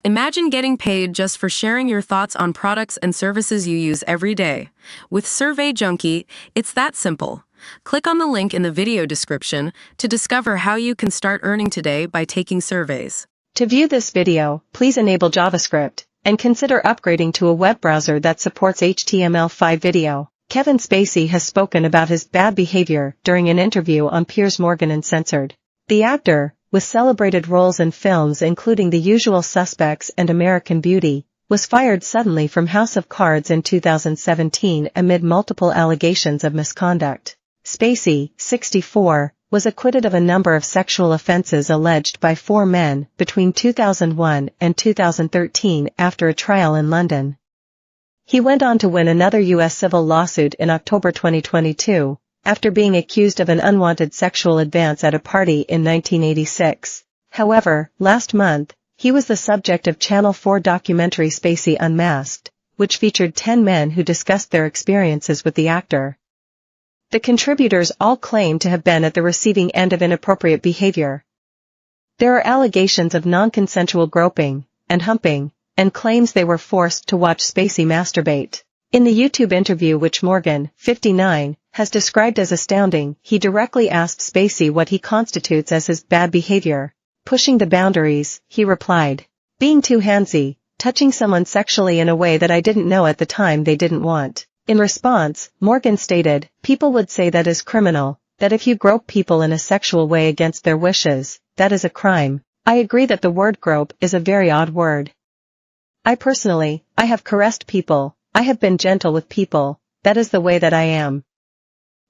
Imagine getting paid just for sharing your thoughts on products and services you use every day. With Survey Junkie, it's that simple. Click on the link in the video description to discover how you can start earning today by taking surveys. To view this video, please enable JavaScript, and consider upgrading to a web browser that supports HTML5 video. Kevin Spacey has spoken about his bad behavior during an interview on Piers Morgan Uncensored. The actor, with celebrated roles in films including The Usual Suspects and American Beauty, was fired suddenly from House of Cards in 2017 amid multiple allegations of misconduct. Spacey, 64, was acquitted of a number of sexual offenses alleged by 4 men between 2001 and 2013 after a trial in London. He went on to win another U.S. civil lawsuit in October 2022, after being accused of an unwanted sexual advance at a party in 1986. However, last month, he was the subject of Channel 4 documentary Spacey Unmasked, which featured 10 men who discussed their experiences with the actor. The contributors all claim to have been at the receiving end of inappropriate behavior. There are allegations of non-consensual groping and humping, and claims they were forced to watch Spacey masturbate. In the YouTube interview which Morgan, 59, has described as astounding, he directly asked Spacey what he constitutes as his bad behavior. Pushing the boundaries, he replied, being too handsy, touching someone sexually in a way that I didn't know at the time they didn't want. In response, Morgan stated, people would say that is criminal, that if you grope people in a sexual way against their wishes, that is a crime. I agree that the word grope is a very odd word. I have caressed people, I have been gentle with people, that is the way that I am.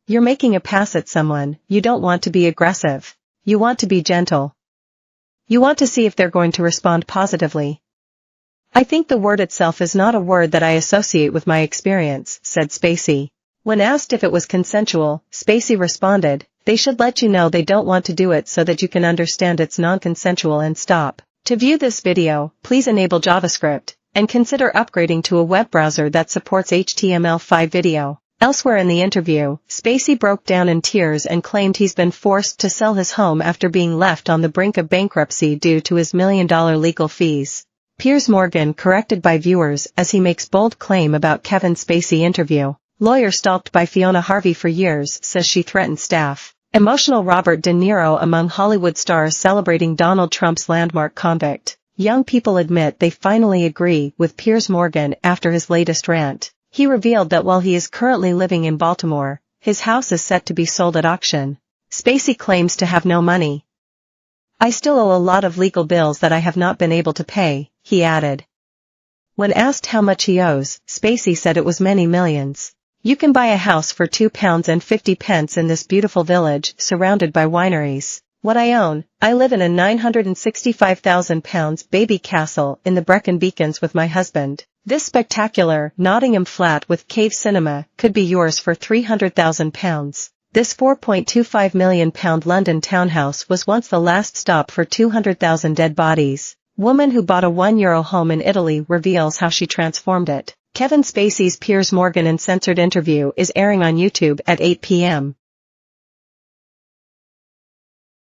You're making a pass at someone, you don't want to be aggressive. You want to be gentle. You want to see if they're going to respond positively. I think the word itself is not a word that I associate with my experience, said Spacey. When asked if it was consensual, Spacey responded, they should let you know they don't want to do it so that you can understand it's non-consensual and stop. To view this video, please enable JavaScript, and consider upgrading to a web browser that supports HTML5 video. Elsewhere in the interview, Spacey broke down in tears and claimed he's been forced to sell his home after being left on the brink of bankruptcy due to his $1 million legal fees. Piers Morgan corrected by viewers as he makes bold claim about Kevin Spacey interview. Lawyer stalked by Fiona Harvey for years says she threatened staff. Emotional Robert De Niro among Hollywood stars celebrating Donald Trump's landmark convict. Young people admit they finally agree with Piers Morgan after his latest rant. He revealed that while he is currently living in Baltimore, his house is set to be sold at auction. Spacey claims to have no money. I still owe a lot of legal bills that I have not been able to pay, he added. When asked how much he owes, Spacey said it was many millions. You can buy a house for £2.50 in this beautiful village, surrounded by wineries. What I own, I live in a £965,000 baby castle in the Brecon Beacons with my husband. This spectacular, Nottingham flat with cave cinema could be yours for £300,000. This £4.25 million London townhouse was once the last stop for 200,000 dead bodies. Woman who bought a €1 home in Italy reveals how she transformed it. Kevin Spacey's Piers Morgan Uncensored interview is airing on YouTube at 8 p.m.